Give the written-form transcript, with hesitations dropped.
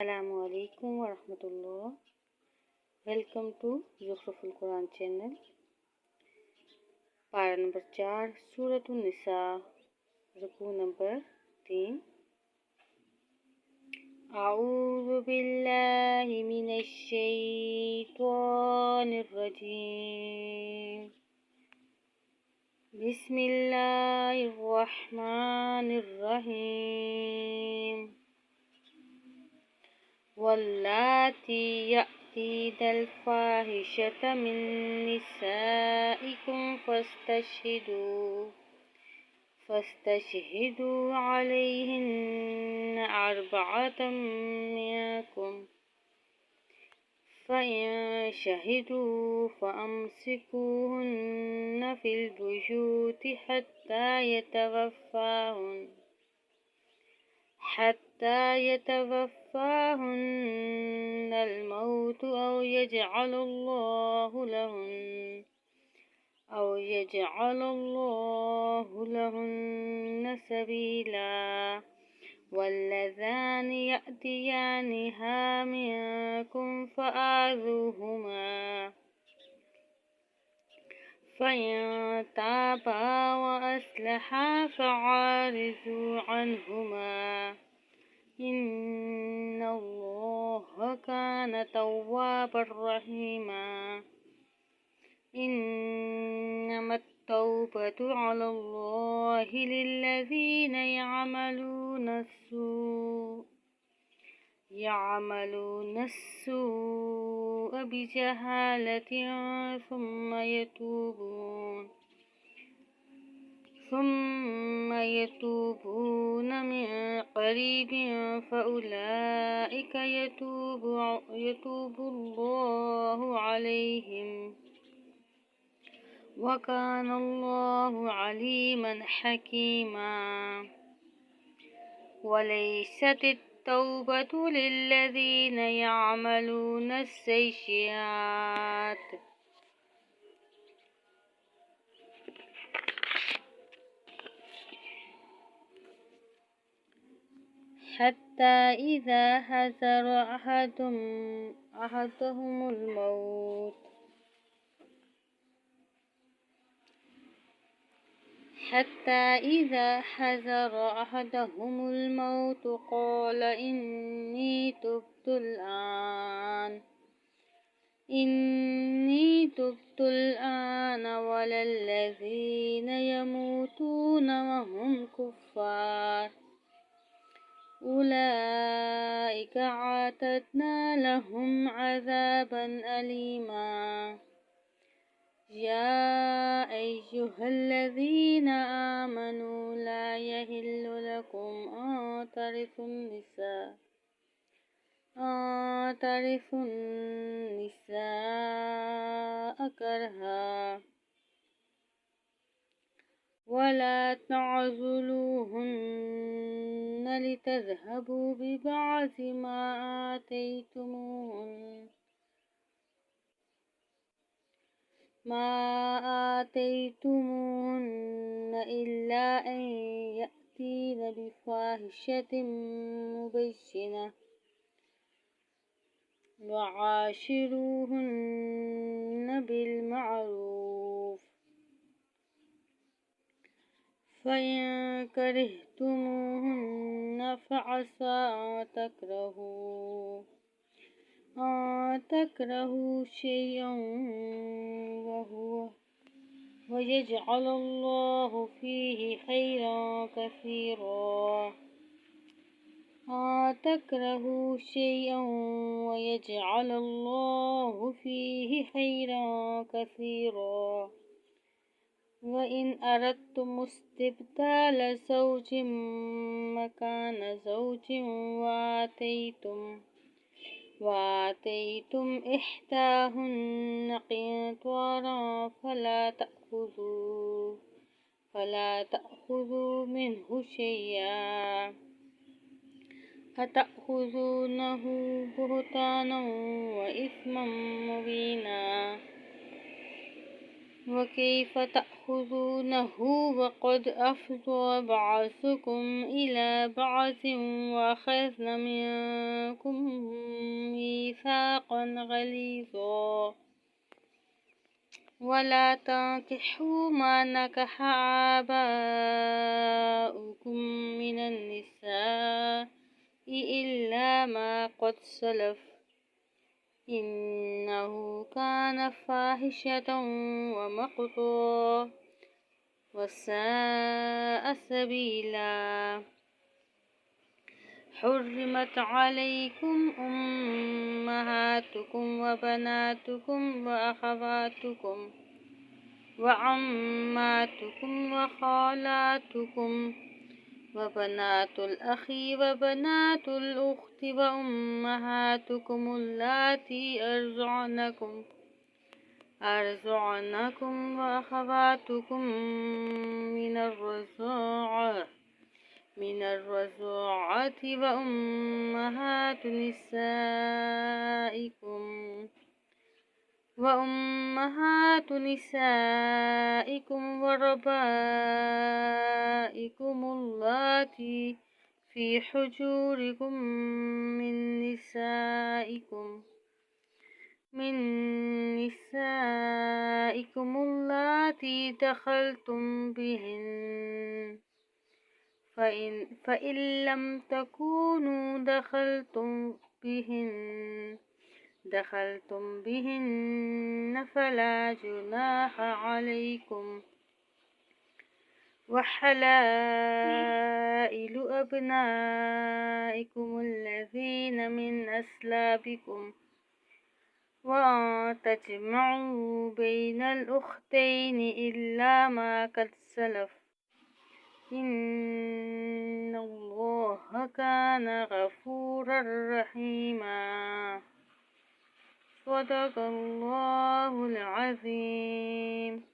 Assalamu alaikum wa rahmatullah. Welcome to Zukhruful Quran channel. Para number 4, Suratul Nisa, Ruku number 3. أعوذ بالله من الشيطان الرجيم. بسم الله الرحمن الرحيم. واللاتي يأتين الفاحشة من نسائكم فاستشهدوا عليهن 4 منكم، فإن شهدوا فأمسكوهن في البيوت حتى يتوفاهن الموت أو يجعل الله لهن سبيلا. واللذان يأتيانها منكم فآذوهما، فإن تابا وأصلحا فعارضوا عنهما، إن الله كان توابا رحيما. إنما التوبة على الله للذين يعملون السوء بجهالة ثم يتوبون من قريب فأولئك يتوب الله عليهم، وكان الله عليما حكيما. وليست التوبة للذين يعملون السيئات حتى إذا حضر أحدهم الموت قال إني تبت الآن ولا الذين يموتون وهم كفار أولئك أعتدنا لهم عذابا أليما. يا أيها الذين آمنوا لا يحل لكم أن ترثوا النساء كرها، ولا تعضلوهن لتذهبوا ببعض ما آتيتموهن إلا أن يأتين بفاحشة مبينة، وعاشروهن بالمعروف. فإن كرهتموهن فعسى أن تكرهوا شيئا ويجعل الله فيه خيرا كثيرا. وإن أردتم استبدال زوج مكان زوج وآتيتم إحداهن قنطارا فلا تأخذوا منه شيئا، أتأخذونه بهتانا وإثما مبينا. وكيف تأخذونه وقد أفضى بعضكم إلى بعض وأخذن منكم ميثاقا غليظا ولا تنكحوا ما نكح آباؤكم من النساء إلا ما قد سلف إنه كان فاحشة ومقتا وساء سبيلا حرمت عليكم أمهاتكم وبناتكم وأخواتكم وعماتكم وخالاتكم وبنات الأخ وبنات الأخت وأمهاتكم اللاتي أرضعنكم وأخواتكم من الرضاعة وأمهات نسائكم وربائكم اللاتي في حجوركم من نسائكم اللاتي دخلتم بهن فإن لم تكونوا دخلتم بهن فلا جناح عليكم وحلائل أبنائكم الذين من أصلابكم وأن تجمعوا بين الأختين إلا ما قد سلف إن الله كان غفورا رحيما صدق الله العظيم.